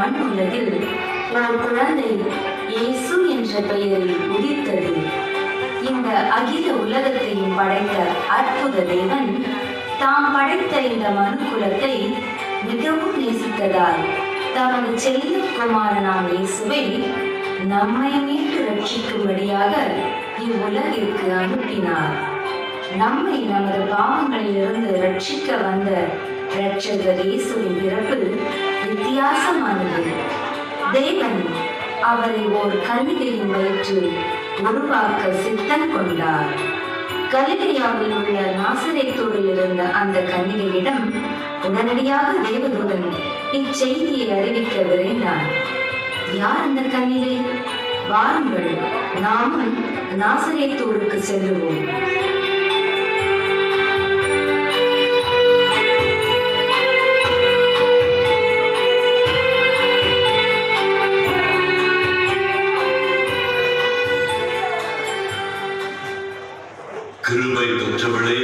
மண்ணுலகில் ஒரு குழந்தை இயேசு என்ற பெயரில் உதித்தது. இந்த அகில உலகத்தையும் படைத்த அற்புத தேவன் தாம் படைத்த இந்த மனுக்குலத்தை மிகவும் நேசித்ததால் தமது செல்ல குமாரனாம் இயேசுவை நம்மை மீட்டு ரட்சிக்கும்படியாக இவ்வுலகிற்கு அனுப்பினார். நம்மை நமது பாவங்களிலிருந்து ரட்சிக்க வந்த இரட்சகர் இயேசுவின் பிறப்பு வித்தியாசமானது. தேவன் அவரை ஓர் கன்னிகையின் வயிற்றில் உருவாக்க சித்தம் கொண்டார். கலிலேயாவில் உள்ள நாசரேத்தூரில் இருந்த அந்த கன்னிகையிடம் உடனடியாக தேவதூதன் இச்செய்தியை அறிவிக்க விரைந்தான். யார் அந்த கன்னிகை? வாருங்கள், நாமும் நாசரேத்தூருக்கு செல்லுவோம். கிருபை பெற்றவளே,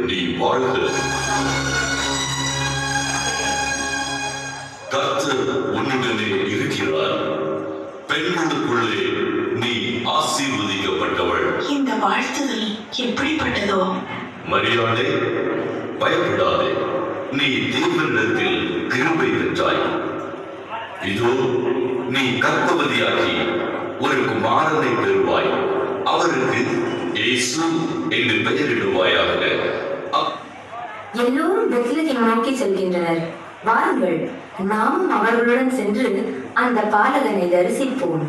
நீ வாழ்க. கர்த்தர் உன்னுடனே இருக்கிறார். பெண்களுக்குள்ளே நீ ஆசீர்வதிக்கப்பட்டவள். இந்த வாழ்த்துதல் எப்படிப்பட்டதோ? மரியாதை, பயப்படாதே, நீ தேவனிடத்தில் கிருபை பெற்றாய். இதோ நீ கர்ப்பவதியாகி ஒரு குமாரனை பெறுவாய். அவருக்கு இயேசு என்று பெயரிடுவாயாக. எல்லோரும் பெத்லகேம் நோக்கி செல்கின்றனர். வாருங்கள், நாமும் அவர்களுடன் சென்று அந்த பாலகனை தரிசிப்போம்.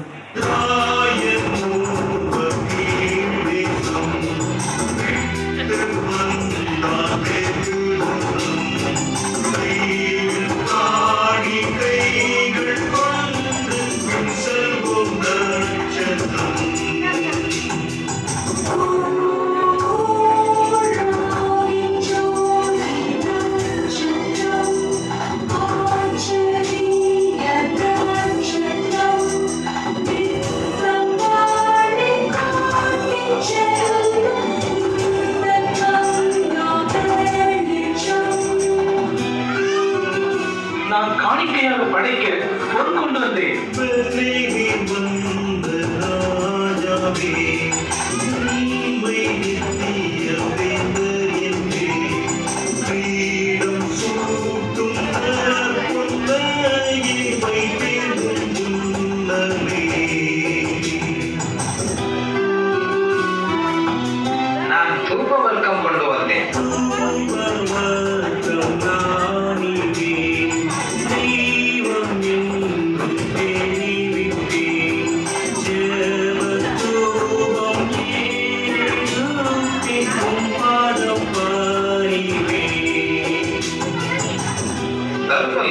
நான் காணிக்கையாக படைக்க பொருள் கொண்டு வந்தேன். நான் தூப வர்க்கம் கொண்டு வந்தேன்.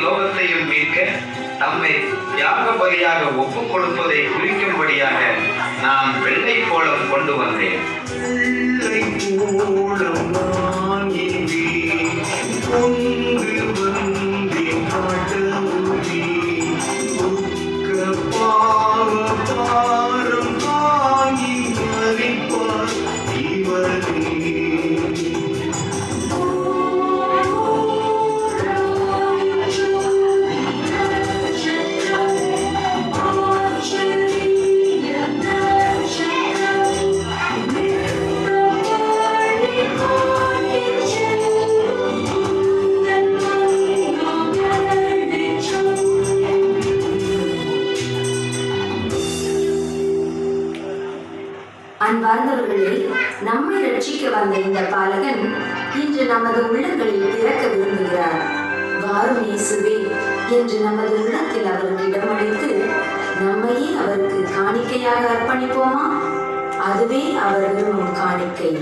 லோகத்தையும் மீட்க நம்மை தியாக பலியாக ஒப்புக் கொடுப்பதை குறிக்கும்படியாக நான் வெள்ளை கோலம் கொண்டு வந்தேன். அன்பார்ந்தவர்களே, நம்மை ரட்சிக்க வந்த இந்த பாலகன் இன்று நமது உள்ளங்களில் பிறக்க விரும்புகிறார். வாரும் இயேசுவே என்று நமது உள்ளத்தில் அவருக்கு இடமளித்து நம்மையே அவருக்கு காணிக்கையாக அர்ப்பணிப்போமா? அதுவே அவர் விரும்பும் காணிக்கை.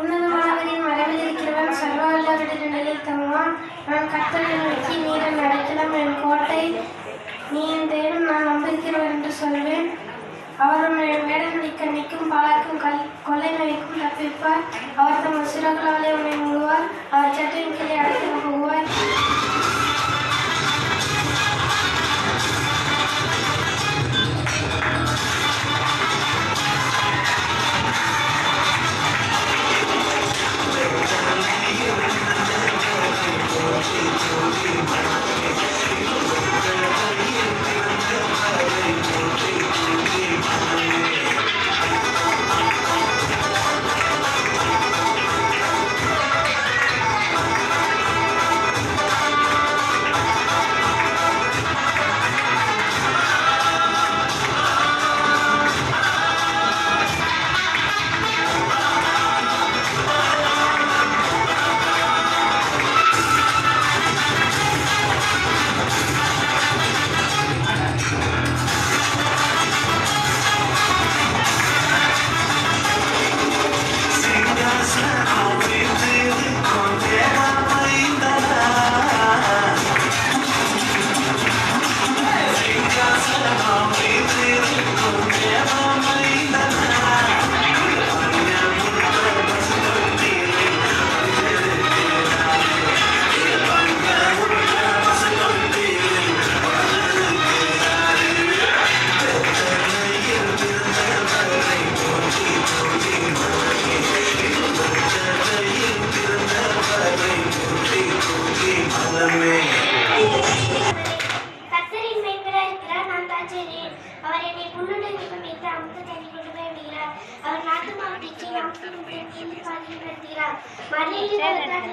உன்னதமானவரின் மறைவில் இருக்கிறவன் சர்வ வல்லவரின் நிலையில் தங்குவான். நான் கர்த்தரை நோக்கி, நீர் என் அடைக்கலம், என் கோட்டை, நீ என் தேவன், நான் நம்புகிறவர் என்று சொல்வேன். அவர் உன்னை வேடநடி கண்ணிக்கும் பாலாக்கும் கொள்ளை நோய்க்கும் தப்பிப்பார். அவர் தம் சிறகுகளாலே உன்னை மூடுவார். அவர் சட்டையின் கீழே அடைத்து போகுவார்.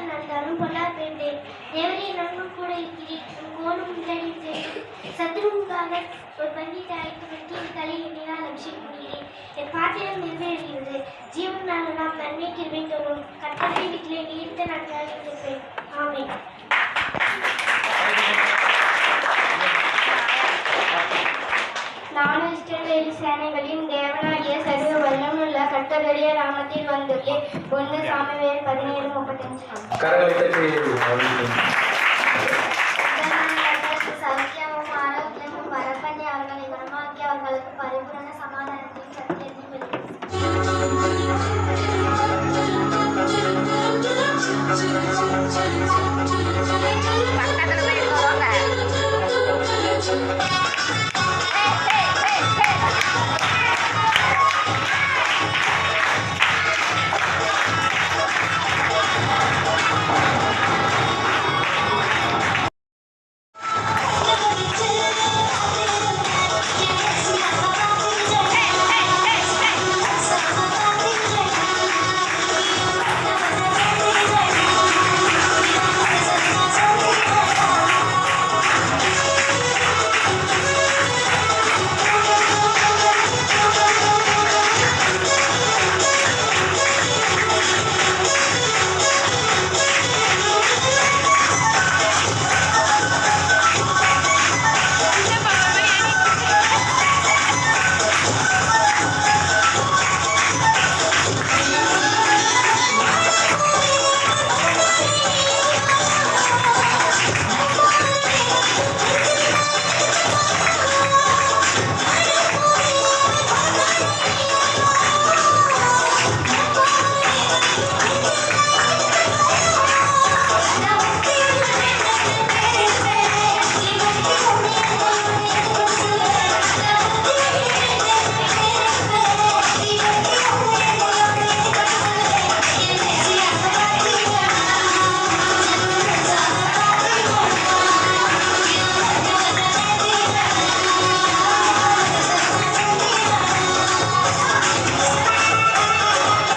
நடந்தாலும் பொல்லா பெற்றேன். தேவரே நானும் கூட இருக்கிறேன். கோலும் உள்ளடி சத்துருவுக்காக ஒரு பண்டிகை அழைத்து வைத்து என் தலையை எண்ணெயால் அபிஷேகம் பண்ணுகிறேன். என் பாத்திரம் நிறைவேறுகிறது. ஜீவன் நாள் நாம் நன்மை கிருபை தோறும் கர்த்தருடைய வீட்டிலே நீடித்த நாட்களாக இருப்பேன். ஆமென். நானும் இஸ்ரவேல் சேனைகளின் தேவனாகிய சர்வ வல்லமையுள்ள கர்த்தருடைய நாமத்தில் வந்துள்ளேன். 1 சாமுவேல் 17:35. கரங்களை தட்டி சௌக்கியமும் ஆரோக்கியமும் வரப்பண்ணி அவர்களை குணமாக்கி அவர்களுக்கு பரிபூரண சமாதானத்தையும் சத்தியத்தையும் வெளிப்படுத்தினார்.